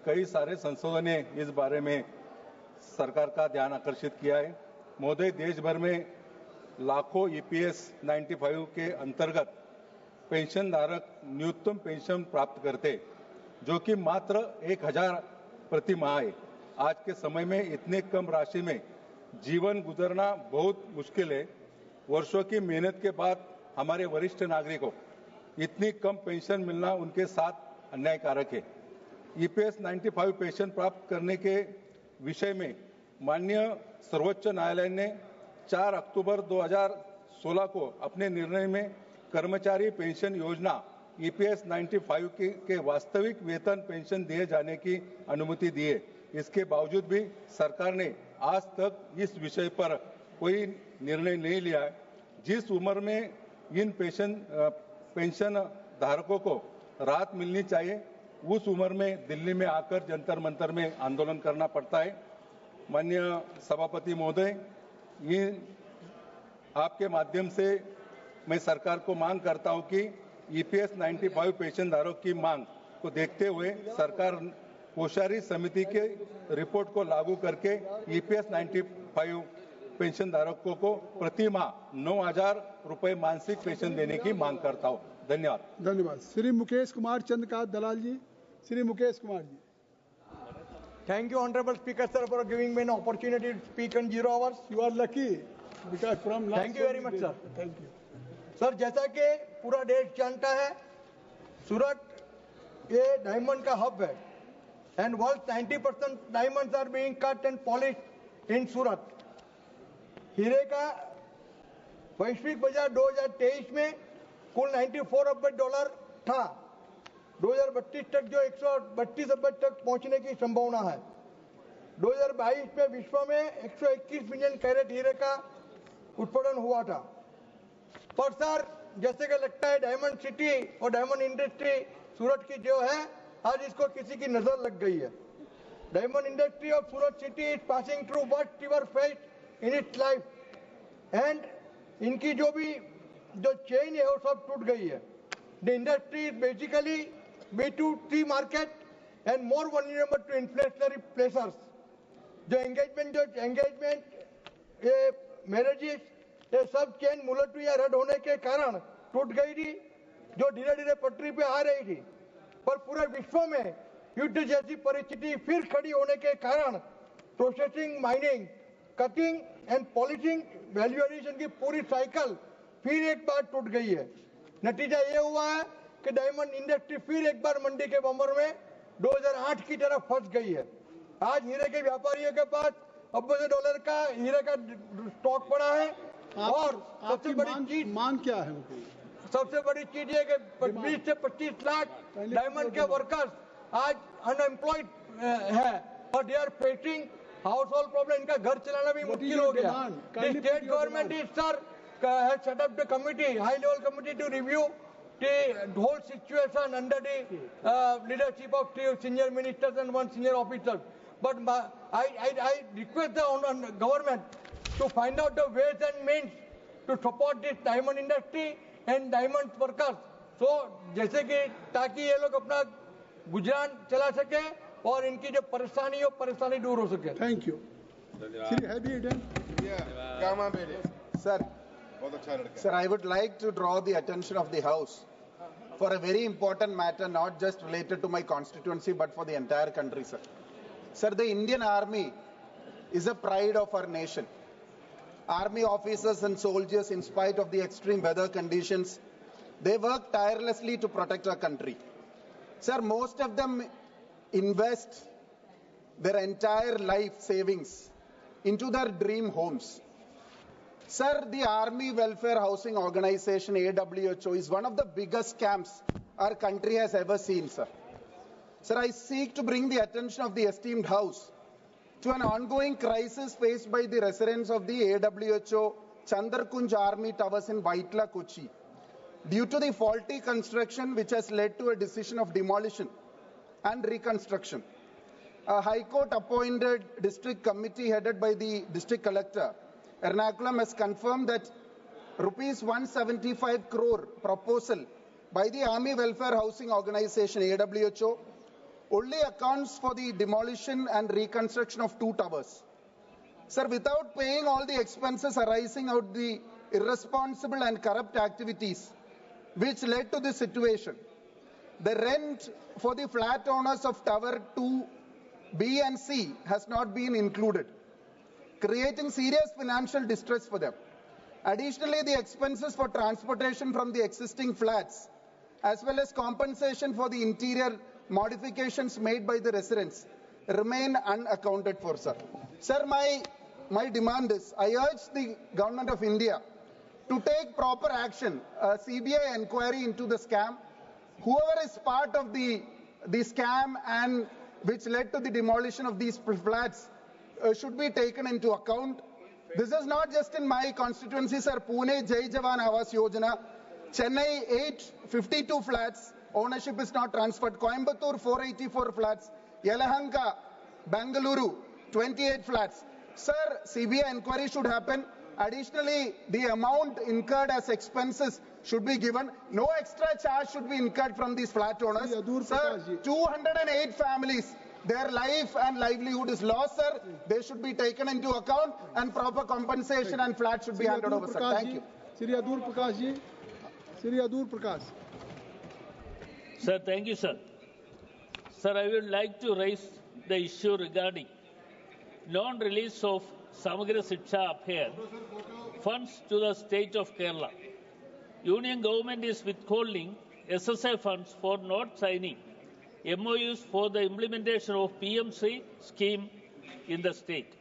कई सारे संशोधन ने इस बारे में सरकार का ध्यान आकर्षित किया है। महोदय, देश भर में लाखों EPS 95 के अंतर्गत पेंशन धारक न्यूनतम पेंशन प्राप्त करते, जो कि मात्र 1000 प्रति माह है। आज के समय में इतने कम राशि में जीवन गुजरना बहुत मुश्किल है। वर्षों की मेहनत के बाद हमारे वरिष्ठ नागरिकों इतनी कम पेंशन मिलना उनके साथ अन्यायकारक है। ईपीएस 95 पेंशन प्राप्त करने के विषय में माननीय सर्वोच्च न्यायालय ने 4 अक्टूबर 2016 को अपने निर्णय में कर्मचारी पेंशन योजना ईपीएस 95 के वास्तविक वेतन पेंशन दिए जाने की अनुमति दी है। इसके बावजूद भी सरकार ने आज तक इस विषय पर कोई निर्णय नहीं लिया है। जिस उम्र में इन पेंशन धारकों को राहत मिलनी चाहिए, उस उम्र में दिल्ली में आकर जंतर मंतर में आंदोलन करना पड़ता है। माननीय सभापति महोदय, ये आपके माध्यम से मैं सरकार को मांग करता हूं कि ईपीएस 95 पेंशन धारकों की मांग को देखते हुए सरकार कोषारी समिति के रिपोर्ट को लागू करके ईपीएस 95 पेंशन धारकों को प्रति माह 9,000 रुपए मासिक पेंशन देने की मांग करता हूं। धन्यवाद। धन्यवाद। श्री मुकेश कुमार चंद्रकांत दलाल जी। Shri Mukesh Kumar ji. Thank you, Honorable Speaker, sir, for giving me an opportunity to speak in 0 hours. You are lucky because from last. Thank you very much, sir. Thank you. Sir, जैसा कि पूरा देश जानता है, सूरत ये डायमंड का हब है, and world's 90% diamonds are being cut and polished in सूरत। हीरे का वैश्विक बाजार 2023 में कुल 94 अरब डॉलर था। 2032 तक जो 132 अरब तक पहुंचने की संभावना है। 2022 में विश्व में 121 मिलियन कैरेट हीरे का उत्पादन हुआ था। पर सर, जैसे कि लगता है डायमंड सिटी और डायमंड इंडस्ट्री सूरत की जो है, आज इसको किसी की नजर लग गई है। Diamond industry of Surat city is passing through worst ever phase in its life and इनकी जो चेन है वो सब टूट गई है। The industry is basically B2C market and more vulnerable to inflationary pressures. जो एंगेजमेंट ये मैरिजेस ये सब चेन मुलतवी या रद्द होने के कारण टूट गई थी, जो धीरे धीरे पटरी पे आ रही थी। पर पूरे विश्व में युद्ध जैसी परिस्थिति फिर खड़ी होने के कारण processing, mining, cutting and polishing, value addition की पूरी साइकिल फिर एक बार टूट गई है। नतीजा ये हुआ है कि डायमंड इंडस्ट्री फिर एक बार मंडी के बम्बर में 2008 की तरह फंस गई है। आज हीरे के व्यापारियों के पास $अरबों डॉलर का हीरे का स्टॉक पड़ा है और सबसे बड़ी चीज मांग क्या है? सबसे बड़ी चीज है कि 20 से 25 लाख डायमंड के वर्कर्स आज अनएम्प्लॉयड है और they are facing household problem. इनका घर चलाना भी मुश्किल हो गया। State government is sir has set up the committee, high level committee to review the whole situation under the leadership of 3 senior ministers and 1 senior officer. But I request the government to find out the ways and means to support this diamond industry and diamond workers. So जैसे कि ताकि ये लोग अपना गुजरान चला सके और इनकी जो परेशानी हो परेशानी दूर हो सके। Thank you. Shri heavy Eden. Sir, I would like to draw the attention of the House for a very important matter, not just related to my constituency, but for the entire country, sir. Sir, the Indian Army is a pride of our nation. Army officers and soldiers, in spite of the extreme weather conditions, they work tirelessly to protect our country. Sir, most of them invest their entire life savings into their dream homes. Sir, the Army Welfare Housing Organization, AWHO, is one of the biggest scams our country has ever seen, sir. Sir, I seek to bring the attention of the esteemed House to an ongoing crisis faced by the residents of the AWHO Chandrakunj Army Towers in Vaitla, Kochi, due to the faulty construction which has led to a decision of demolition and reconstruction. A High Court appointed district committee headed by the district collector Ernakulam has confirmed that rupees 175 crore proposal by the Army Welfare Housing Organization AWHO only accounts for the demolition and reconstruction of 2 towers. Sir, without paying all the expenses arising out of the irresponsible and corrupt activities which led to this situation. The rent for the flat owners of Tower 2, B and C has not been included, creating serious financial distress for them. Additionally, the expenses for transportation from the existing flats, as well as compensation for the interior modifications made by the residents, remain unaccounted for, sir. Sir, my demand is, I urge the Government of India to take proper action, a CBI inquiry into the scam. Whoever is part of the scam and which led to the demolition of these flats should be taken into account. This is not just in my constituency, sir. Pune Jai Jawan Awas Yojana, Chennai 852 flats, ownership is not transferred. Coimbatore 484 flats, Yelahanka, Bangalore 28 flats. Sir, CBI inquiry should happen. Additionally, the amount incurred as expenses should be given. No extra charge should be incurred from these flat owners. Sir, 208 families, their life and livelihood is lost, sir. They should be taken into account and proper compensation and flat should be handed over, sir. Thank you. Shri Adur Prakash ji. Shri Adur Prakash. Sir, thank you, sir. Sir, I would like to raise the issue regarding non-release of Samagra Shiksha Abhiyan funds to the state of Kerala. Union government is withholding SSA funds for not signing MOUs for the implementation of PM-3 scheme in the state.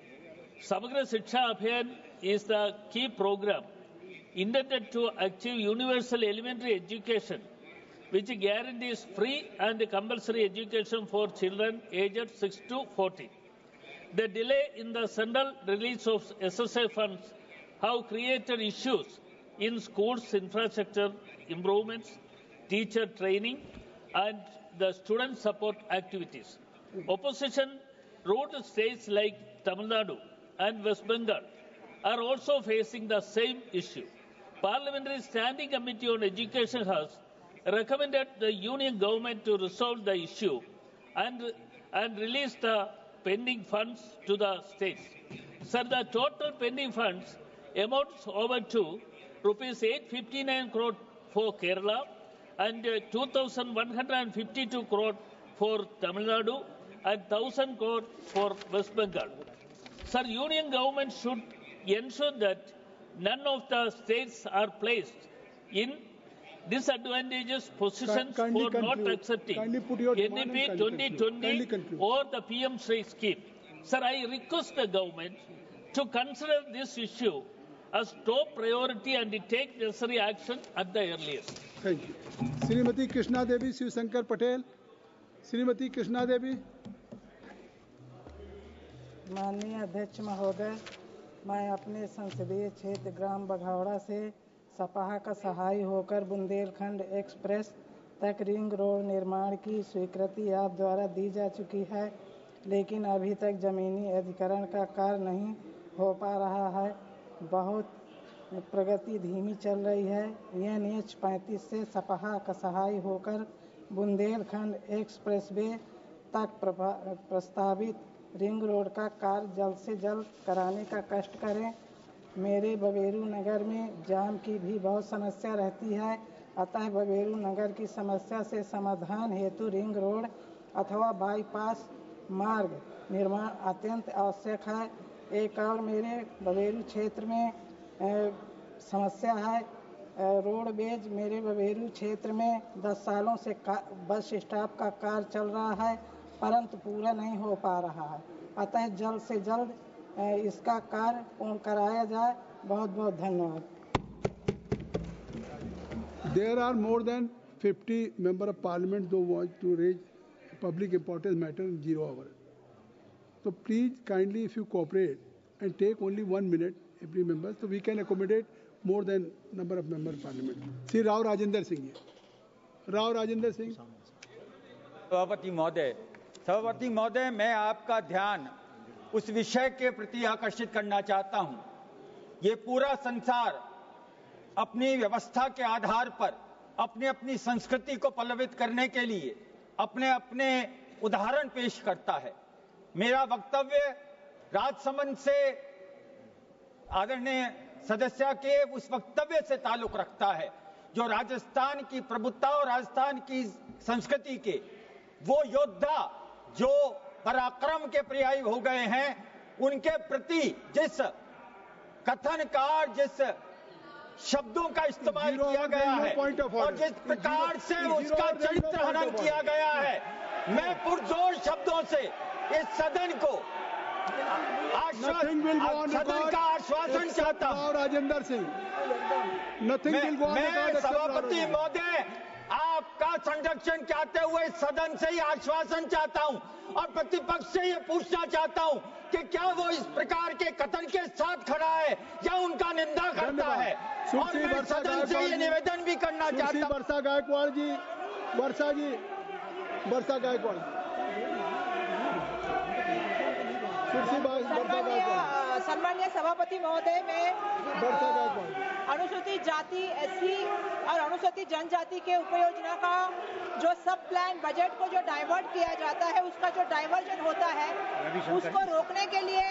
Samagra Shiksha Abhiyan is the key program intended to achieve universal elementary education, which guarantees free and compulsory education for children aged 6 to 14. The delay in the central release of SSA funds have created issues in schools' infrastructure improvements, teacher training, and the student support activities. Opposition-ruled states like Tamil Nadu and West Bengal are also facing the same issue. Parliamentary Standing Committee on Education has recommended the Union government to resolve the issue and release the pending funds to the states. Sir, the total pending funds amounts over to rupees 859 crore for Kerala and 2,152 crore for Tamil Nadu and 1,000 crore for West Bengal. Sir, Union government should ensure that none of the states are placed in disadvantageous positions for not accepting NEP 2020 or the PM-3 scheme. Sir, I request the government to consider this issue as top priority and take necessary action at the earliest. Thank you. Srimati Krishna Devi, Shiv Shankar Patel. Srimati Krishna Devi. माननीय अध्यक्ष महोदय, मैं अपने संसदीय क्षेत्र ग्राम बघौड़ा से सपाहा का सहाय होकर बुंदेलखंड एक्सप्रेस तक रिंग रोड निर्माण की स्वीकृति आप द्वारा दी जा चुकी है, लेकिन अभी तक जमीनी अधिग्रहण का कार्य नहीं हो पा रहा है। बहुत प्रगति धीमी चल रही है। NH 35 से सपाहा का सहाय होकर बुंदेलखंड एक्सप्रेसवे तक प्रस्तावित रिंग रोड का कार्य जल्द से जल्द कराने का कष्ट करें। मेरे बबेरू नगर में जाम की भी बहुत समस्या रहती है, अतः बबेरू नगर की समस्या से समाधान हेतु रिंग रोड अथवा बाईपास मार्ग निर्माण अत्यंत आवश्यक है। एक और मेरे बबेरू क्षेत्र में समस्या है, रोडवेज मेरे बबेरू क्षेत्र में 10 सालों से बस स्टॉप का कार्य चल रहा है, परंतु पूरा नहीं हो पा रहा है, अतः जल्द से जल्द इसका कार्य पूर्ण कराया जाए। बहुत बहुत धन्यवाद। There are more than 50 member of parliament who want to raise public importance matter in 0 hour. So please kindly, if you cooperate and take only 1 minute every member, so we can accommodate more than number of member of parliament. Sri Rao Rajendra Singh. Rao Rajendra Singh. सभापति महोदय, मैं आपका ध्यान उस विषय के प्रति आकर्षित करना चाहता हूं। ये पूरा संसार अपनी व्यवस्था के आधार पर अपनी अपनी संस्कृति को पल्लवित करने के लिए अपने अपने उदाहरण पेश करता है। मेरा वक्तव्य राजसमंद से आदरणीय सदस्य के उस वक्तव्य से ताल्लुक रखता है जो राजस्थान की प्रभुत्ता और राजस्थान की संस्कृति के वो योद्धा जो पराक्रम के पर्यायी हो गए हैं, उनके प्रति जिस कथन का, जिस शब्दों का इस्तेमाल किया गया है और जिस प्रकार से उसका चरित्र हनन किया गया है, मैं पुरजोर शब्दों से इस सदन को सदन का आश्वासन चाहता हूं। राजेंद्र सिंह, मैं सभापति महोदय आपका संरक्षण चाहते हुए सदन से ही आश्वासन चाहता हूं और प्रतिपक्ष से ये पूछना चाहता हूं कि क्या वो इस प्रकार के कथन के साथ खड़ा है या उनका निंदा करता है। और मैं सदन से ये निवेदन भी करना चाहता हूं। वर्षा गायकवाड़ जी, वर्षा गायकवाड़, सम्मान्य सभापति महोदय, मैं अनुसूचित जाति, एससी और अनुसूचित जनजाति के उपयोजना का जो सब प्लान बजट को जो डाइवर्ट किया जाता है, उसका जो डाइवर्जन होता है, उसको रोकने के लिए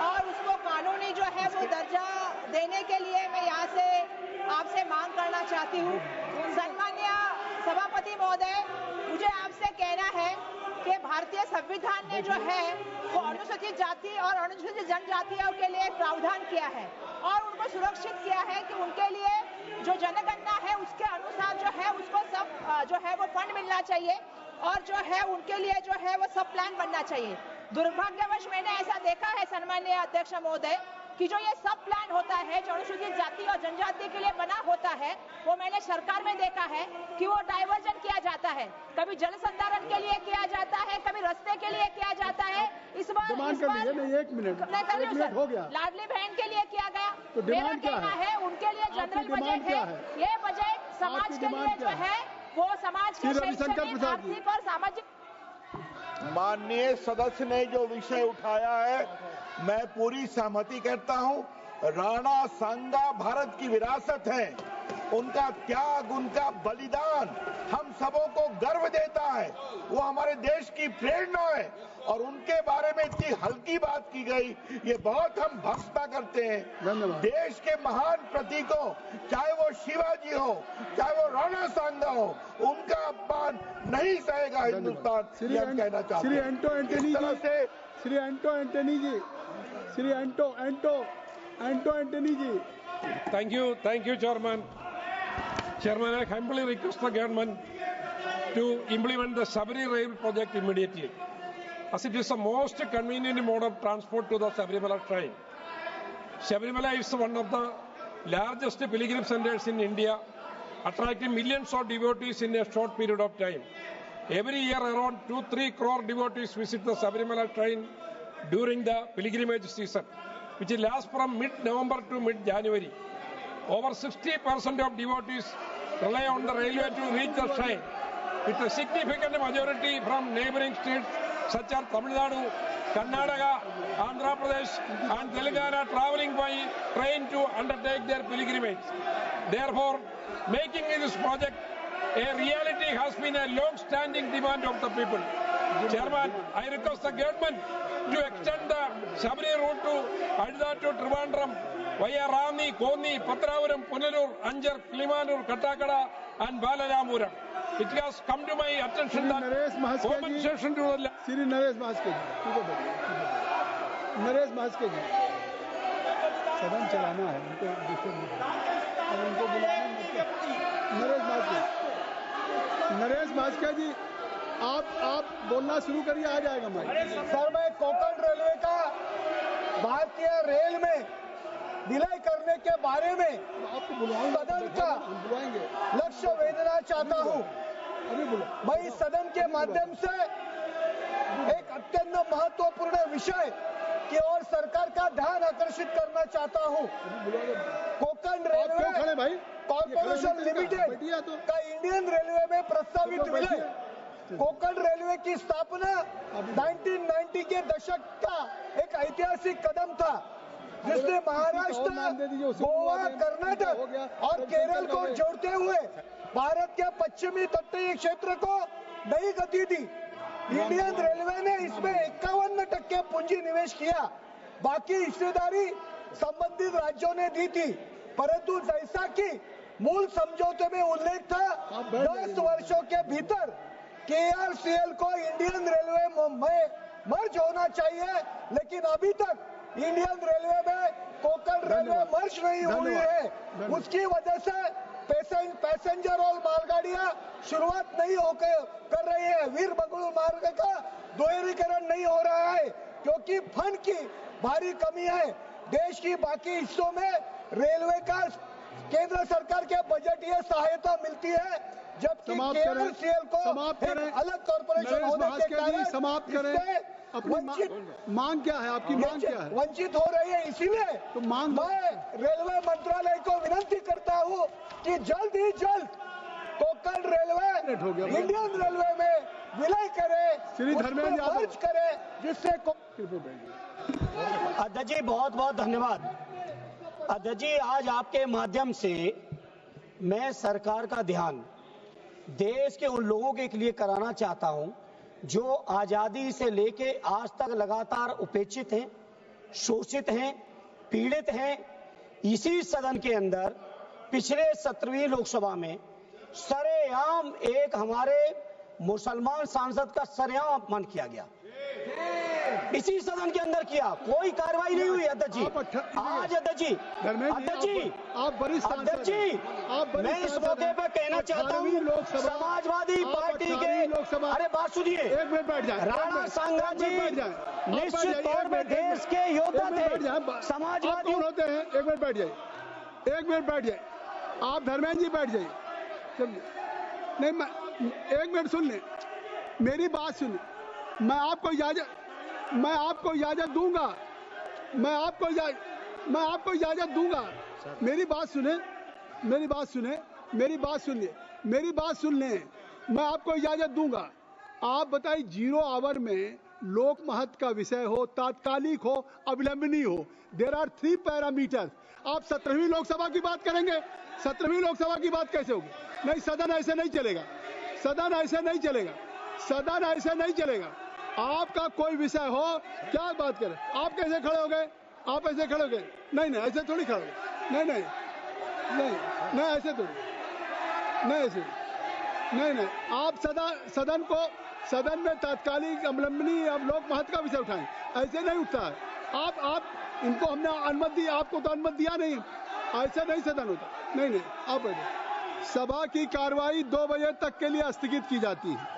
और उसको कानूनी जो है वो दर्जा देने के लिए मैं यहाँ से आपसे मांग करना चाहती हूँ। सम्मान्य सभापति महोदय, मुझे आपसे कहना है कि भारतीय संविधान ने जो है वो अनुसूचित जाति और अनुसूचित जनजातियों के लिए प्रावधान किया है और उनको सुरक्षित किया है कि उनके लिए जो जनगणना है उसके अनुसार जो है उसको सब जो है वो फंड मिलना चाहिए और जो है उनके लिए जो है वो सब प्लान बनना चाहिए। दुर्भाग्यवश मैंने ऐसा देखा है सम्मान्य अध्यक्ष महोदय कि जो ये सब प्लान होता है जो अनुसूचित जाति और जनजाति के लिए बना होता है, वो मैंने सरकार में देखा है कि वो डाइवर्जन किया जाता है। कभी जल संधारण के लिए किया जाता है, कभी रास्ते के लिए किया जाता है। इस बार एक मिनट हो गया, लाडली बहन के लिए किया गया। तो मेरा कहना है उनके लिए जनरल बजट है। ये बजट समाज के लिए जो है वो समाज के शैक्षणिक, आर्थिक और सामाजिक। माननीय सदस्य ने जो विषय उठाया है, मैं पूरी सहमति करता हूं। राणा सांगा भारत की विरासत है, उनका त्याग, उनका बलिदान हम सबों को गर्व देता है। वो हमारे देश की प्रेरणा है और उनके बारे में इतनी हल्की बात की गई, ये बहुत हम भत्सना करते हैं। देश के महान प्रतीकों, चाहे वो शिवाजी हो, चाहे वो राणा सांगा हो, उनका अपमान नहीं सहेगा हिंदुस्तान, ये हम कहना चाहते हैं। Shri Anto Antony ji. Thank you, Chairman. Chairman, I humbly request the government to implement the Sabri rail project immediately, as it is the most convenient mode of transport to the Sabarimala shrine. Sabarimala is one of the largest pilgrim centers in India, attracting millions of devotees in a short period of time. Every year, around 2-3 crore devotees visit the Sabarimala shrine during the pilgrimage season, which lasts from mid-November to mid-January. Over 60% of devotees rely on the railway to reach the shrine, with a significant majority from neighboring states such as Tamil Nadu, Karnataka, Andhra Pradesh and Telangana traveling by train to undertake their pilgrimage. Therefore, making this project a reality has been a long-standing demand of the people. Chairman, I request the government to extend the Sabri route to Adda to Trivandrum via Rani, Koni, Patravaram, Punalur, Anjar, Kilimanur, Kattakada and Balaramuram. It has come to my attention that compensation to the... Shri Naresh Bhaskar ji, सदन चलाना है उनको बुलाना। नरेश भास्कर जी, आप बोलना शुरू करिए, आ जाएगा माइक। सर, मैं कोंकण रेलवे का भारतीय रेल में विलय करने के बारे में सदन का लक्ष्य वेधना चाहता हूं। मैं इस सदन के माध्यम से एक अत्यंत महत्वपूर्ण विषय की ओर सरकार का ध्यान आकर्षित करना चाहता हूं। कोंकण रेलवे कॉर्पोरेशन लिमिटेड का इंडियन रेलवे में प्रस्तावित विलय कोंकण रेलवे की स्थापना 1990 के दशक का एक ऐतिहासिक कदम था, जिसने महाराष्ट्र, गोवा, कर्नाटक और केरल को जोड़ते हुए भारत के पश्चिमी तटीय क्षेत्र को नई गति दी। इंडियन रेलवे ने इसमें 51% पूंजी निवेश किया, बाकी हिस्सेदारी संबंधित राज्यों ने दी थी। परंतु जैसा कि मूल समझौते में उल्लेख था 10 वर्षों के भीतर KRCL को इंडियन रेलवे में मर्ज होना चाहिए, लेकिन अभी तक इंडियन रेलवे में कोंकण रेलवे मर्ज नहीं हुई है। उसकी वजह से पैसेंजर और मालगाड़ियां शुरुआत नहीं कर रही है। वीर बंगलुरु मार्ग का दोहरीकरण नहीं हो रहा है क्योंकि फंड की भारी कमी है। देश की बाकी हिस्सों में रेलवे का केंद्र सरकार के बजटीय सहायता मिलती है, जबकि KRCL को एक अलग कॉर्पोरेशन होने के कारण समाप्त करें। अपनी मांग क्या है? आपकी मांग क्या है? वंचित हो रही है। इसीलिए तो मैं रेलवे मंत्रालय को विनती करता हूं कि जल्द ही जल्द कोंकण रेलवे इंडियन रेलवे में विलय करे, श्री धर्मेंद्र मर्ज करे, जिससे अध्यक्ष जी बहुत बहुत धन्यवाद। अध्यक्ष जी, आज आपके माध्यम से मैं सरकार का ध्यान देश के उन लोगों के लिए कराना चाहता हूं जो आजादी से लेके आज तक लगातार उपेक्षित हैं, शोषित हैं, पीड़ित हैं। इसी सदन के अंदर पिछले 17वीं लोकसभा में सरेआम एक हमारे मुसलमान सांसद का सरेआम अपमान किया गया, इसी सदन के अंदर किया, कोई कार्रवाई नहीं हुई। अध्यक्ष जी, आज अध्यक्ष जी, आप वरिष्ठ अध्यक्ष जी, मैं इस मौके पर कहना चाहता हूँ समाजवादी पार्टी के, अरे बात सुनिए, एक मिनट बैठ जाए, राणा सांगा जी निश्चित तौर पर देश के योद्धा थे, समाजवादी होते हैं। एक मिनट बैठ जाइए, एक मिनट बैठ जाइए, आप धर्मेंद्र जी बैठ जाइए। नहीं, मैं एक मिनट सुन ले, मेरी बात सुन, मैं आपको इजाजत दूंगा, मैं आपको इजाजत दूंगा। मेरी बात सुने, मेरी बात सुने, मेरी बात सुनिए, मेरी बात सुन लें, मैं आपको इजाजत दूंगा। आप बताइए, 0 आवर में लोक महत्व का विषय हो, तात्कालिक हो, अविलंबनीय हो, देयर आर 3 पैरामीटर। आप 17वीं लोकसभा की बात करेंगे, 17वीं लोकसभा की बात कैसे होगी? नहीं, सदन ऐसे नहीं चलेगा, सदन ऐसे नहीं चलेगा, सदन ऐसे नहीं चलेगा। आपका कोई विषय हो, क्या बात करें? आप कैसे खड़े हो गए? आप ऐसे खड़े हो गए? नहीं नहीं, ऐसे थोड़ी खड़े हो गए। नहीं नहीं नहीं नहीं, ऐसे थोड़ी, नहीं ऐसे नहीं नहीं। आप सदन को, सदन में तात्कालिक अवलंबनी अब लोक महत्व का विषय उठाएं, ऐसे नहीं उठता है। आप इनको हमने अनुमति दी, आपको तो अनुमति दिया नहीं, ऐसे नहीं सदन होता। नहीं नहीं, आप सभा की कार्रवाई 2 बजे तक के लिए स्थगित की जाती है।